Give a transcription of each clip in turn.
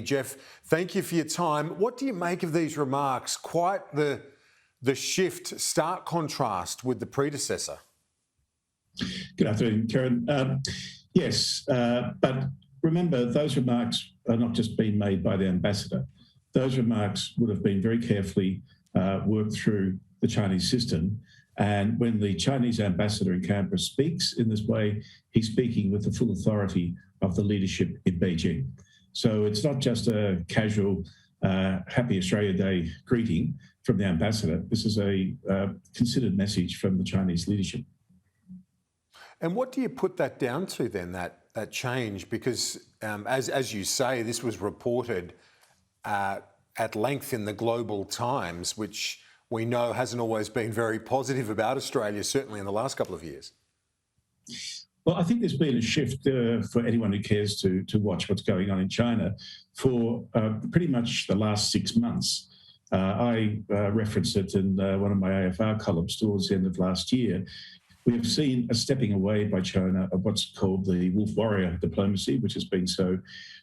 Geoff, thank you for your time. What do you make of these remarks? Quite the shift, stark contrast with the predecessor. Good afternoon, Karen. Yes, but remember, those remarks are not just being made by the ambassador. Those remarks would have been very carefully worked through the Chinese system. And when the Chinese ambassador in Canberra speaks in this way, he's speaking with the full authority of the leadership in Beijing. So it's not just a casual Happy Australia Day greeting from the ambassador. This is a considered message from the Chinese leadership. And what do you put that down to then, that change? Because as you say, this was reported at length in the Global Times, which we know hasn't always been very positive about Australia, certainly in the last couple of years. Well, I think there's been a shift for anyone who cares to watch what's going on in China for pretty much the last 6 months. I referenced it in one of my AFR columns towards the end of last year. We have seen a stepping away by China of what's called the wolf warrior diplomacy, which has been so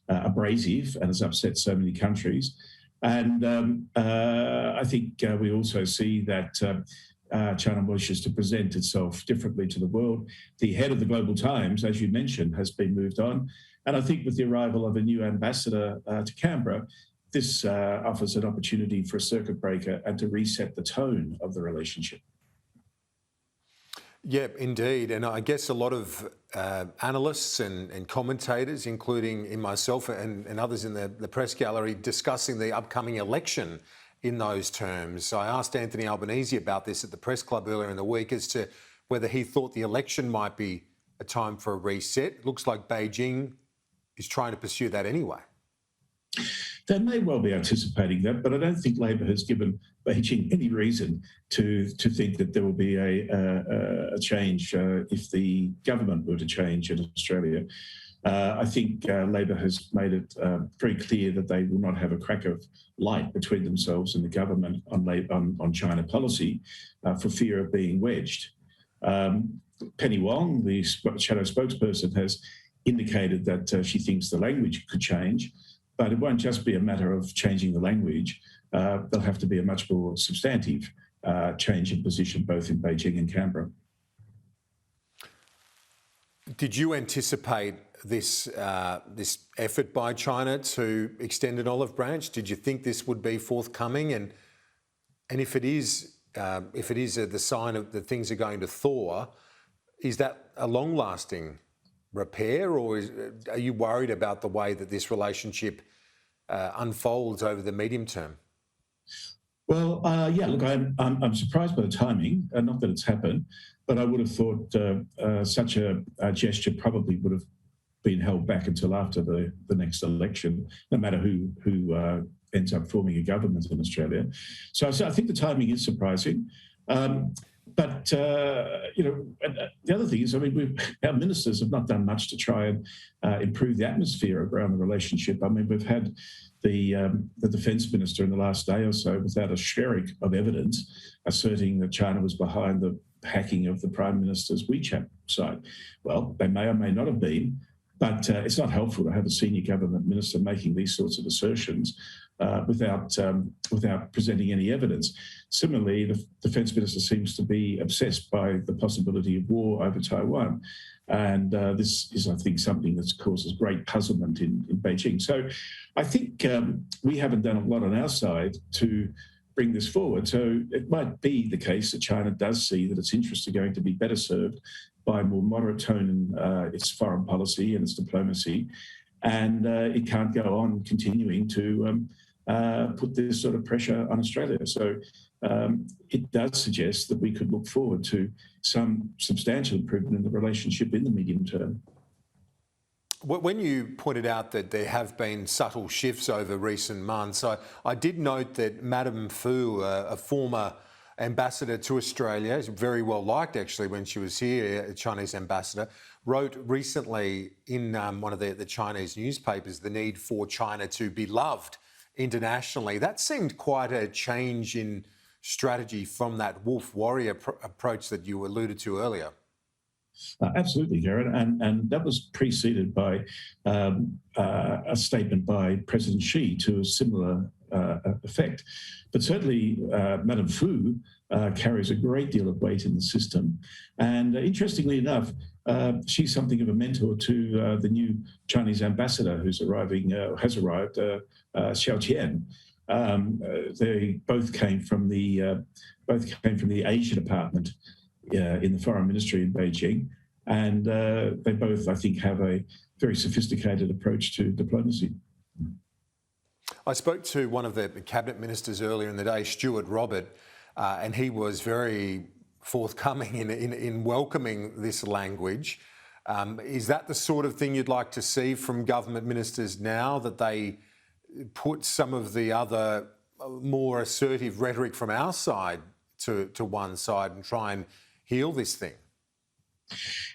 abrasive and has upset so many countries. And I think we also see that China wishes to present itself differently to the world. The head of the Global Times, as you mentioned, has been moved on. And I think with the arrival of a new ambassador to Canberra, this offers an opportunity for a circuit breaker and to reset the tone of the relationship. Yeah, indeed. And I guess a lot of analysts and commentators, including in myself and others in the press gallery, discussing the upcoming election in those terms. I asked Anthony Albanese about this at the press club earlier in the week as to whether he thought the election might be a time for a reset. It looks like Beijing is trying to pursue that anyway. They may well be anticipating that, but I don't think Labor has given Beijing any reason to think that there will be a change if the government were to change in Australia. I think Labor has made it very clear that they will not have a crack of light between themselves and the government on China policy for fear of being wedged. Penny Wong, the shadow spokesperson, has indicated that she thinks the language could change. But it won't just be a matter of changing the language. There'll have to be a much more substantive change in position, both in Beijing and Canberra. Did you anticipate this effort by China to extend an olive branch? Did you think this would be forthcoming? And if it is the sign of that things are going to thaw, is that a long-lasting repair, or are you worried about the way that this relationship unfolds over the medium term? Well, yeah, look, I'm surprised by the timing, not that it's happened, but I would have thought such a gesture probably would have been held back until after the next election, no matter who ends up forming a government in Australia. So I think the timing is surprising. But, the other thing is, I mean, our ministers have not done much to try and improve the atmosphere around the relationship. I mean, we've had the defence minister in the last day or so without a shred of evidence asserting that China was behind the hacking of the Prime Minister's WeChat site. Well, they may or may not have been, but it's not helpful to have a senior government minister making these sorts of assertions without presenting any evidence. Similarly, the defence minister seems to be obsessed by the possibility of war over Taiwan. And this is, I think, something that causes great puzzlement in Beijing. So I think we haven't done a lot on our side to bring this forward. So it might be the case that China does see that its interests are going to be better served by a more moderate tone in its foreign policy and its diplomacy. And it can't go on continuing to put this sort of pressure on Australia. So it does suggest that we could look forward to some substantial improvement in the relationship in the medium term. When you pointed out that there have been subtle shifts over recent months, I did note that Madame Fu, a former ambassador to Australia, very well liked actually when she was here, a Chinese ambassador, wrote recently in one of the Chinese newspapers the need for China to be loved internationally. That seemed quite a change in strategy from that wolf warrior approach that you alluded to earlier. Absolutely, Jared, and that was preceded by a statement by President Xi to a similar effect. But certainly, Madame Fu carries a great deal of weight in the system. And interestingly enough, she's something of a mentor to the new Chinese ambassador who's has arrived, Xiao Tian. They both came from the Asia department in the foreign ministry in Beijing, and they both, I think, have a very sophisticated approach to diplomacy. I spoke to one of the cabinet ministers earlier in the day, Stuart Robert, and he was very forthcoming in welcoming this language. Is that the sort of thing you'd like to see from government ministers now, that they put some of the other more assertive rhetoric from our side to one side and try and heal this thing?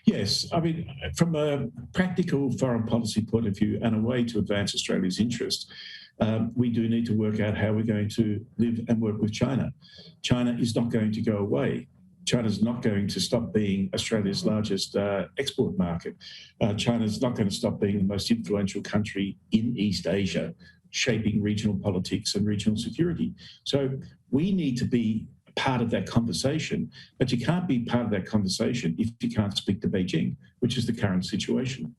Yes, I mean, from a practical foreign policy point of view and a way to advance Australia's interest, we do need to work out how we're going to live and work with China. China is not going to go away. China's not going to stop being Australia's largest export market. China's not going to stop being the most influential country in East Asia, shaping regional politics and regional security. So we need to be part of that conversation, but you can't be part of that conversation if you can't speak to Beijing, which is the current situation.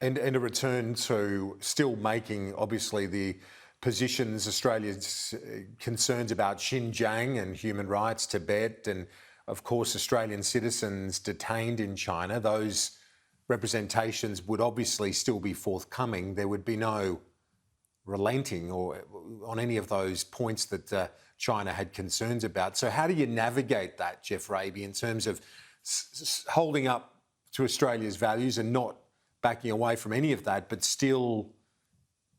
And a return to still making, obviously, the positions, Australia's concerns about Xinjiang and human rights, Tibet, and of course Australian citizens detained in China. Those representations would obviously still be forthcoming. There would be no relenting or on any of those points that China had concerns about. So how do you navigate that, Geoff Raby, in terms of holding up to Australia's values and not backing away from any of that, but still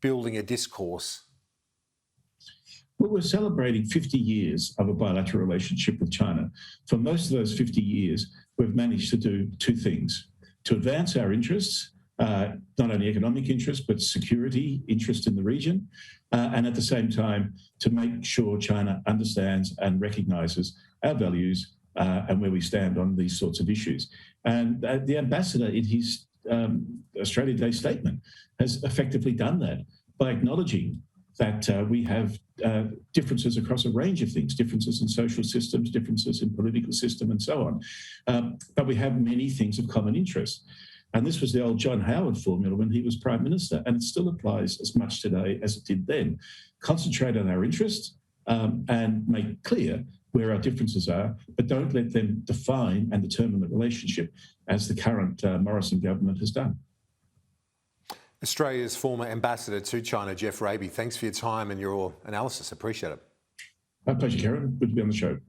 building a discourse? Well, we're celebrating 50 years of a bilateral relationship with China. For most of those 50 years, we've managed to do two things: to advance our interests, not only economic interests, but security interest in the region, and at the same time, to make sure China understands and recognises our values and where we stand on these sorts of issues. And the ambassador, in his Australia Day statement, has effectively done that by acknowledging that we have differences across a range of things, differences in social systems, differences in political system, and so on. But we have many things of common interest. And this was the old John Howard formula when he was Prime Minister, and it still applies as much today as it did then. Concentrate on our interests and make clear where our differences are, but don't let them define and determine the relationship as the current Morrison government has done. Australia's former ambassador to China, Geoff Raby, thanks for your time and your analysis. Appreciate it. My pleasure, Karen. Good to be on the show.